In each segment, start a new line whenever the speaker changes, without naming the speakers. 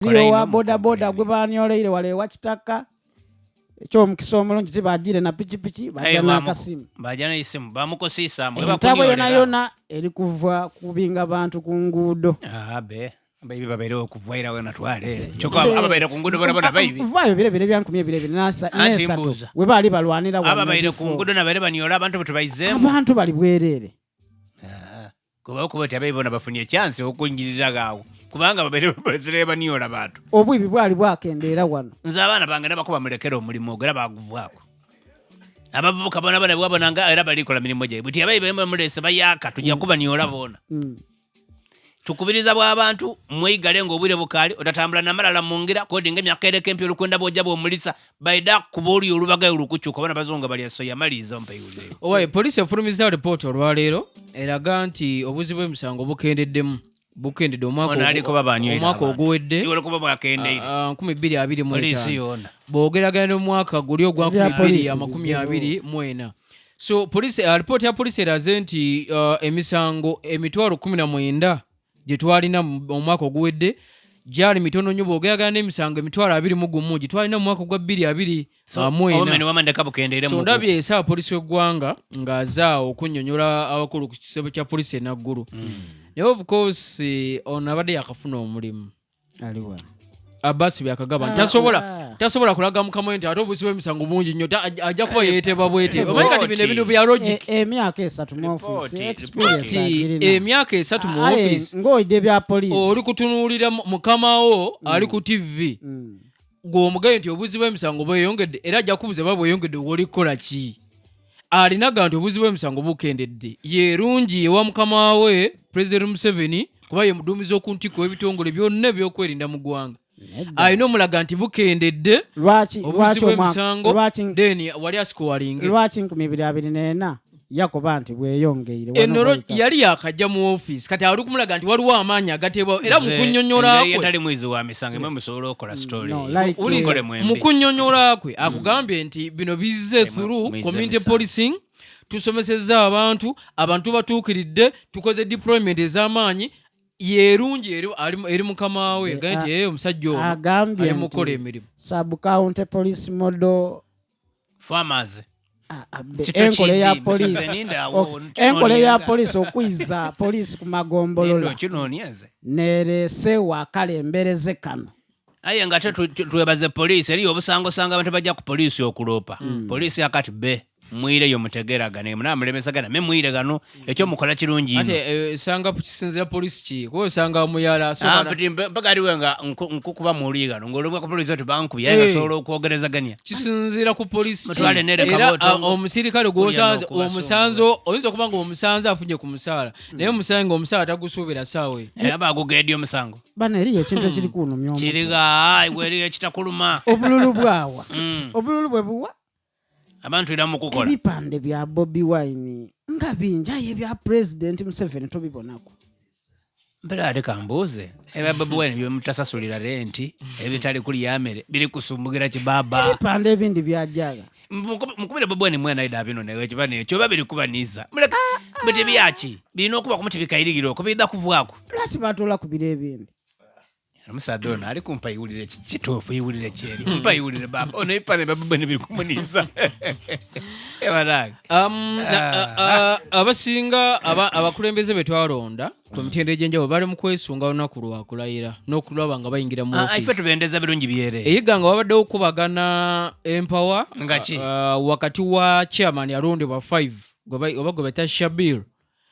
Liwa boda gwe banyoleire wale wachitaka ekyomukisa omulungi tibagire na pichipichi bajana akasimu
bajana isimu bamukosisa
entabo yona eri kuva kubinga abantu ku ngudo
baby babaire okuvwaira we natwale choko ababaire ku ngudo bona baby
vayo bire byankumi bire nasa we bali balwanira
ababaire ku ngudo na bare banyola abantu tubayizemu
abantu bali bwerere
kuba okubota baby bona bafunye chance okunyirira gawo kubanga babere bazireba niyola abantu
obwibi bwali bwakendeera wano
nze abaana bange nabakuba mulekera omulimo ogera baguvwako abavubuka bona bwabonanga era balikola mirimo gye buti abayibe mulese bayaka tujja kuba niyola bona tukubiriza bw'abantu mweyigale ng'obwire bukaali otatambula namalala mungira kodi ng'emyaka ereka empya olukwenda bwojja bw'omulisa baida kuba oli olubagayo lukukyuka obana bazonga bali yasoya maliza ompayuleyo
owaye poliisi efulumiza ripooti olwaleero eraga nti obuzibu bw'emisango bukendedde omwaka oguwedde 2025 boogeragana n'omwaka guli ogwa 2024 so poliisi ripooti ya poliisi eraze nti emisango emitwalo 19 gye twalina mu mwaka oguwedde gyali mitono nnyo boogeragana n'emisango emitwalo 21 gye twalina mu mwaka ogwa 2024 so ndabye esaawa poliisi w'eggwanga ng'azaawo okunnyonnyola abakulu ku kisebo kya poliisi enaggulu naye of course ono abadde yakafuna omulimu
aliwa
Abbas byakagaba tasobola kulaga mukama nti ate obusibe emisango bungi nnyo ajja kuba yeeteba bwete omanyi kati bino bya logic
emyaka 3 mu office experience agirina
emyaka 3 mu office
ng'oyidde bya police
oli kutunuulira mukama wo ali ku TV ng'omugaye nti obuzibu emisango bweyongedde era ajja kubuza bweyongedde olikola ki alinaga nti obuzibu emisango bukendedde yerungi ewa mukama we President Museveni kuba ye muduumizi okuntiko w'ebitongole byonna ebyokwerinda mu ggwanga ayina omulaga nti bukendedde obuzibu emisango then wali asikowalinge
lwaki 2024 yakoba nti bweyongeire
enoro yali yakajja mu office kati ali kumulaga nti waliwo amaanyi agateebwawo era mukunnyonnyola kwe
yali mwizi wa misango mwe musobola okola story
mukunnyonnyola kwe akugambye nti bino bizze through community policing tusomesezza abantu batuukiridde tukoze deployment ez'amaanyi yerungi eri mukama we nti omusajja ono ali mukola emirimu
sub county police model
farmers
enkole ya poliisi okwiza poliisi ku magombolola nerese wakalembereze kano
aye nga twebaze poliisi eri obusangosanga abantu bajja ku poliisi okulopa poliisi akati be mwireyo mutegeragane munamulemesagana me mwire gano ekyo mukola kirungi
ate sanga kukisinzira poliisi ki ko osanga muyala
mpaka aliwe nga nkukuba muliga ngolobwa ku poliisi otu bankubi yaye solo okwogerezaganya
kisinzira ku poliisi
mutwale nere kaboto
omusirikale gwosanze omusanzo oyinza kubanga omusanzo afunye ku musaala naye omusango omusaala tagusuubira saawe
abagugedde omusango
bana eriyo ekintu ekiri kuno myomo
kiriga iwe eriyo ekitakuluma
obululu bwawa obululu bwe buwa
abantu ira mukukola
ebipande bya Bobi Wine nga binjaye bya President Museveni tobibonako
mbere ate kambuze eba Bobi Wine byo mutasasulira renti ebitali kuli yamere biri kusumbugira kibaba
ebipande ebindi byajaga
mukubire Bobi Wine mwena ida bino newe kibane ekyo babiri kubaniza bete byaki bino kuba kumuti bikayirigiro ko bida kuvwako
lati batola kubire ebindi
Musadona ali kumpa iwulire kitofu iwulire kyeri kumpa iwulire baba ono ipane baba biri kumuniza ebaraga
abasinga abakulembeze betwalonda ku mitendo egy'enjawulo bali mu kwesunga olunaku lwakulayira n'okulaba nga bayingira mu office
ife tubendeza birungi byere
eyiga nga wabaddewo okubagana empower wakati wa chairman alondebwa 5 oba gwe bata Shabir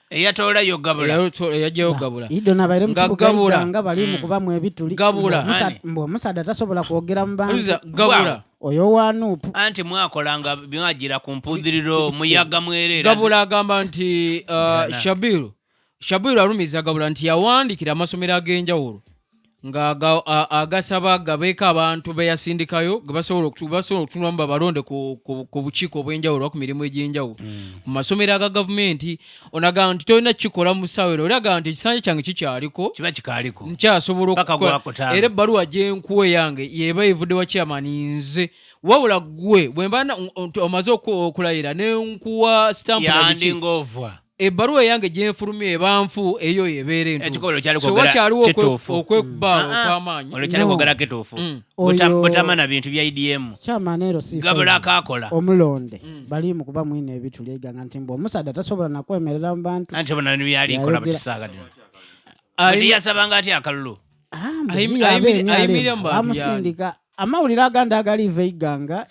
eyatola yo gabula
yajeyo gabula
idona bayire mukibuganga nga bali mu kuba mu ebituli
gabula
musada tasobola kwogera mu bantu
gabula
oyo wanupu
anti mwakolanga byagira ku mpuddiriro muyaga mwerera
gabula agamba nti Shabiru alumiza gabula nti yawandikira amasomero ag'enjawulo nga agasaba gabeeka abantu beyasindikayo basobola okutunulamu babalonde ku bukiiko obw'enjawulo ku mirimu egy'enjawulo mu masomero aga gavumenti onagamba nti tolina kikola mu ssaawa olagamba nti ekisanja kyange kikyaliko
kiba kikaliko
nkyasobola okukola era ebbaluwa gyenkuwa eyange yeba evudde wa chairman nze wabula gwe bwe mba omaze okulayira nenkuwa stampu
yandingovwa
ebbaluwa yange gyenfulumye ebanfu eyo yebeera
Ekikolo kyali
entuufu
kwogera
wakyaliwo
kituufu.
okwekuba okw'amaanyi
Olwo kyali kwogera kituufu. Butamana bintu bya IDM.
Kyamaneero si
Gabula kakola.
omulonde bali mu kuba mwine ebituli eganga nti mbu omusaadde tasobola nakwemerera mu bantu.
Anti bona byalikola mu kisaaga dino. Bwe yasabanga atya akalulu.
ayimirira mu bantu
Amusindika amawulire agandi agaliiva eiganga